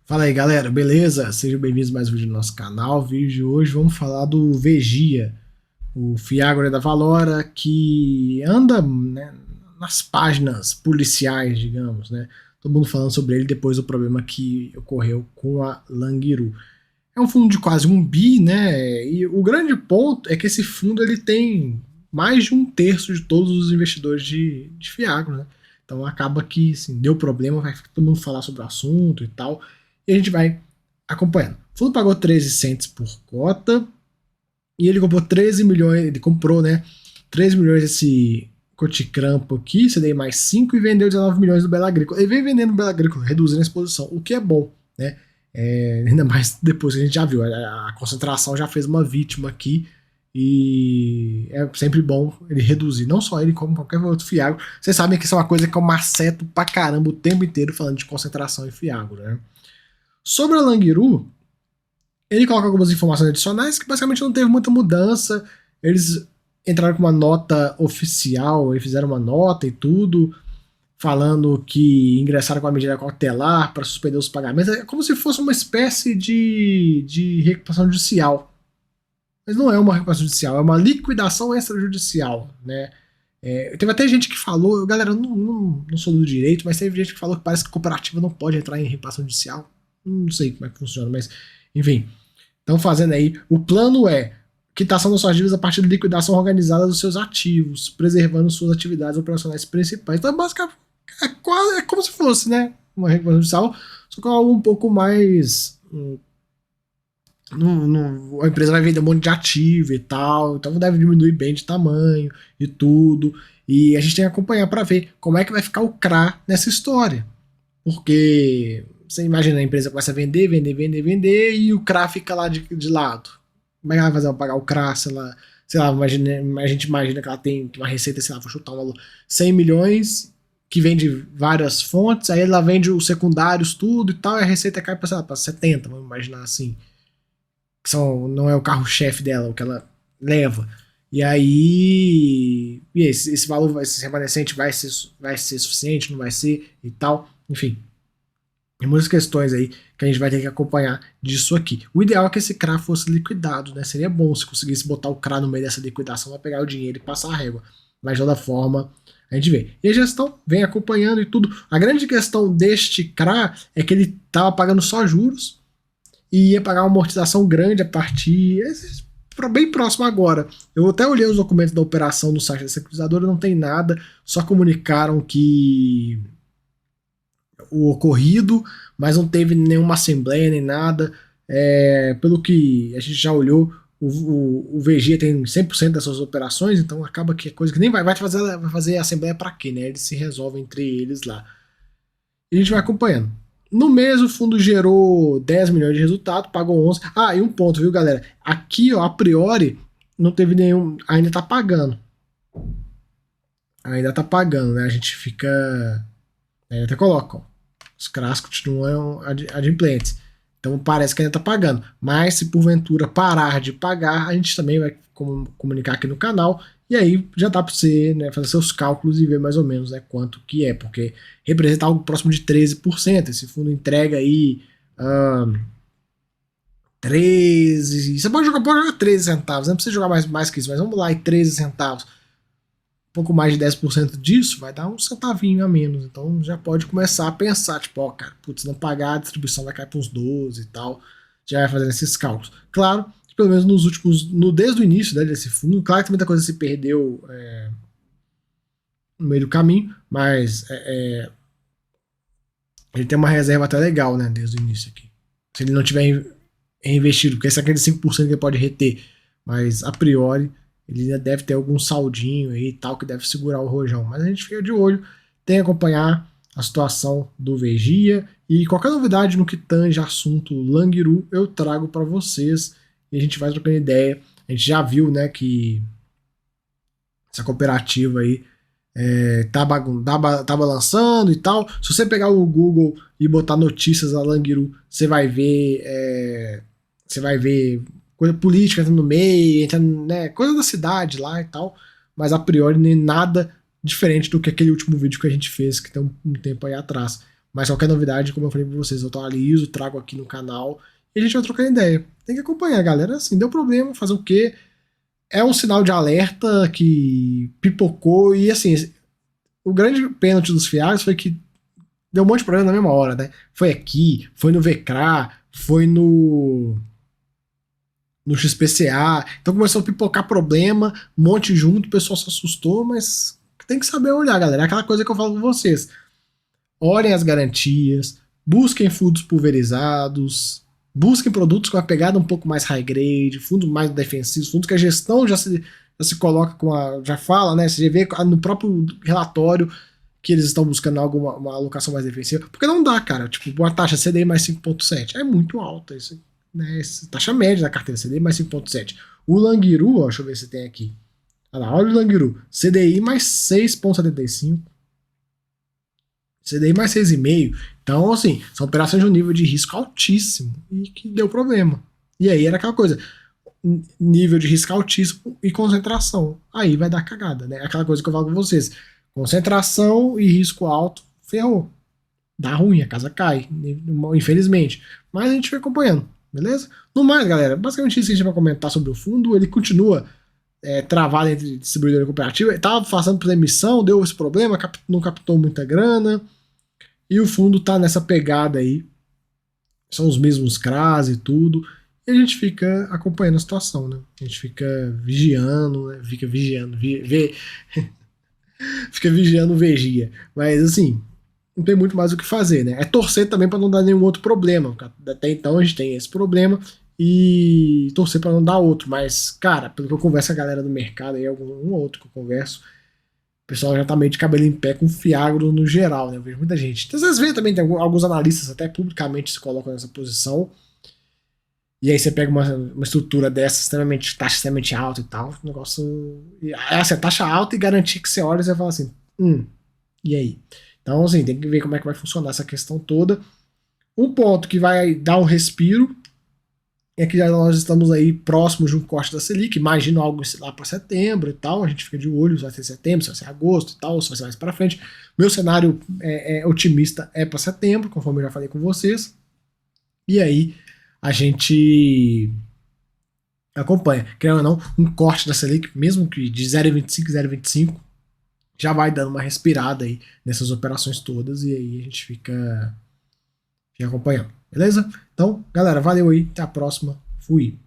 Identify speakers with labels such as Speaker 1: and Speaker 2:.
Speaker 1: Fala aí galera, beleza? Sejam bem-vindos a mais um vídeo do nosso canal. Vídeo de hoje vamos falar do Vegia, o Fiagro da Valora que anda, né, nas páginas policiais, digamos, né? Todo mundo falando sobre ele depois do problema que ocorreu com a Languiru. É um fundo de quase 1 bi, né? E o grande ponto é que esse fundo ele tem mais de 1/3 de todos os investidores de Fiagro, né? Então acaba que assim, deu problema, vai todo mundo falar sobre o assunto e tal, e a gente vai acompanhando. O fundo pagou 13 cents por cota e ele comprou 13 milhões, ele comprou, né, 13 milhões desse Coticrampo aqui, CDI mais 5 e vendeu 19 milhões do Bela Agrícola. Ele vem vendendo o Bela Agrícola, reduzindo a exposição, o que é bom, né? Ainda mais depois que a gente já viu, a concentração já fez uma vítima aqui e é sempre bom ele reduzir, não só ele, como qualquer outro Fiagro. Vocês sabem que isso é uma coisa que eu maceto pra caramba o tempo inteiro falando de concentração em Fiagro, né? Sobre a Languiru, ele coloca algumas informações adicionais que basicamente não teve muita mudança. Eles entraram com uma nota oficial, e fizeram uma nota e tudo, falando que ingressaram com a medida cautelar para suspender os pagamentos. É como se fosse uma espécie de recuperação judicial. Mas não é uma recuperação judicial, é uma liquidação extrajudicial, né? Teve até gente que falou, galera, eu não sou do direito, mas teve gente que falou que parece que cooperativa não pode entrar em recuperação judicial. Não sei como é que funciona, mas enfim. Estão fazendo aí. O plano é quitação das suas dívidas a partir de liquidação organizada dos seus ativos, preservando suas atividades operacionais principais. Então, basicamente, é como se fosse, né? Uma recuperação judicial, só que é algo um pouco mais. A empresa vai vender um monte de ativo e tal, então deve diminuir bem de tamanho e tudo. E a gente tem que acompanhar para ver como é que vai ficar o CRA nessa história. Porque você imagina a empresa começa a vender, vender e o CRA fica lá de lado. Como é que ela vai fazer pra pagar o CRA, sei lá, a gente imagina que ela tem uma receita, sei lá, vou chutar um valor, 100 milhões, que vende várias fontes, aí ela vende os secundários, tudo e tal, e a receita cai pra, sei lá, pra 70, vamos imaginar assim. Que não é o carro-chefe dela, o que ela leva. E aí. E esse valor, esse remanescente vai ser suficiente, não vai ser e tal. Enfim. Tem muitas questões aí que a gente vai ter que acompanhar disso aqui. O ideal é que esse CRA fosse liquidado, né? Seria bom se conseguisse botar o CRA no meio dessa liquidação para pegar o dinheiro e passar a régua. Mas de toda forma, a gente vê. E a gestão vem acompanhando e tudo. A grande questão deste CRA é que ele estava pagando só juros e ia pagar uma amortização grande a partir bem próximo agora. Eu até olhei os documentos da operação no site da securitizadora, não tem nada, só comunicaram que o ocorrido, mas não teve nenhuma assembleia nem nada. Pelo que a gente já olhou, o VG tem 100% dessas operações, então acaba que é coisa que nem vai fazer assembleia para quê, né? Eles se resolvem entre eles lá. E a gente vai acompanhando. No mês, o fundo gerou 10 milhões de resultado, pagou 11. Ah, e um ponto, viu, galera? Aqui, ó, a priori, não teve nenhum. Ainda tá pagando. Ainda tá pagando, né? A gente fica. Aí até coloca, ó. Os CRAs continuam adimplentes. Então parece que ainda tá pagando. Mas se porventura parar de pagar, a gente também vai comunicar aqui no canal. E aí já dá para você, né, fazer seus cálculos e ver mais ou menos, né, quanto que é. Porque representa algo próximo de 13%. Esse fundo entrega aí 13. Você pode jogar 13 centavos. Não precisa jogar mais que isso, mas vamos lá, e 13 centavos. Um pouco mais de 10% disso, vai dar um centavinho a menos. Então já pode começar a pensar, tipo, ó, cara, putz, não pagar, a distribuição vai cair para uns 12 e tal. Já vai fazendo esses cálculos. Claro que pelo menos nos últimos, desde o início, né, desse fundo, claro que muita coisa se perdeu no meio do caminho, mas ele tem uma reserva até legal, né, desde o início aqui. Se ele não tiver reinvestido, porque esse é aquele 5% que ele pode reter, mas a priori ele ainda deve ter algum saldinho aí e tal que deve segurar o rojão. Mas a gente fica de olho, tem que acompanhar a situação do Vegia e qualquer novidade no que tange assunto Languiru eu trago para vocês e a gente vai trocando ideia. A gente já viu, né, que essa cooperativa aí tá balançando e tal. Se você pegar o Google e botar notícias da Languiru, você vai ver coisa política entrando no meio, entrando, né, coisa da cidade lá e tal, mas a priori nem nada diferente do que aquele último vídeo que a gente fez, que tem um tempo aí atrás. Mas qualquer novidade, como eu falei pra vocês, eu atualizo, trago aqui no canal e a gente vai trocando ideia. Tem que acompanhar, galera. Assim, deu problema, fazer o quê? É um sinal de alerta que pipocou e, assim, o grande pênalti dos Fiagros foi que deu um monte de problema na mesma hora, né? Foi aqui, foi no VCRA, foi no XPCA. Então começou a pipocar problema, um monte junto, o pessoal se assustou, mas tem que saber olhar, galera. É aquela coisa que eu falo com vocês. Olhem as garantias, busquem fundos pulverizados, busquem produtos com a pegada um pouco mais high grade, fundos mais defensivos, fundos que a gestão já se coloca com já fala, né? Você vê no próprio relatório que eles estão buscando uma alocação mais defensiva. Porque não dá, cara. Tipo, uma taxa CDI mais 5,7 é muito alta. Isso, né? Essa taxa média da carteira CDI mais 5,7. O Languiru, ó, deixa eu ver se tem aqui. Olha lá, olha o Languiru. CDI mais 6,75. CDI mais 6,5. Então, assim, são operações de um nível de risco altíssimo e que deu problema. E aí era aquela coisa, nível de risco altíssimo e concentração. Aí vai dar cagada, né? Aquela coisa que eu falo com vocês. Concentração e risco alto, ferrou. Dá ruim, a casa cai, infelizmente. Mas a gente vai acompanhando, beleza? No mais, galera, basicamente isso que a gente vai comentar sobre o fundo. Ele continua travado entre distribuidor e cooperativa. Ele estava passando por emissão, deu esse problema, não captou muita grana. E o fundo tá nessa pegada aí. São os mesmos CRAs e tudo. E a gente fica acompanhando a situação, né? A gente fica vigiando, né? Fica vigiando, fica vigiando o Vegia. Mas assim, não tem muito mais o que fazer, né? É torcer também para não dar nenhum outro problema. Até então a gente tem esse problema e torcer para não dar outro. Mas, cara, pelo que eu converso com a galera do mercado aí, um ou outro que eu converso, o pessoal já tá meio de cabelo em pé com Fiagro no geral, né? Eu vejo muita gente. Então, às vezes vê também, tem alguns analistas até publicamente se colocam nessa posição. E aí você pega uma estrutura dessa, taxa extremamente alta e tal, o negócio. Essa é taxa alta e garantir que você olha e você fala assim, e aí? Então, assim, tem que ver como é que vai funcionar essa questão toda. Um ponto que vai dar um respiro é que nós estamos aí próximos de um corte da Selic, imagino algo lá para setembro e tal, a gente fica de olho se vai ser setembro, se vai ser agosto e tal, se vai ser mais para frente. Meu cenário otimista é para setembro, conforme eu já falei com vocês. E aí a gente acompanha. Querendo ou não, um corte da Selic, mesmo que de 0,25, 0,25, já vai dando uma respirada aí nessas operações todas e aí a gente fica acompanhando. Beleza? Então, galera, valeu aí. Até a próxima. Fui.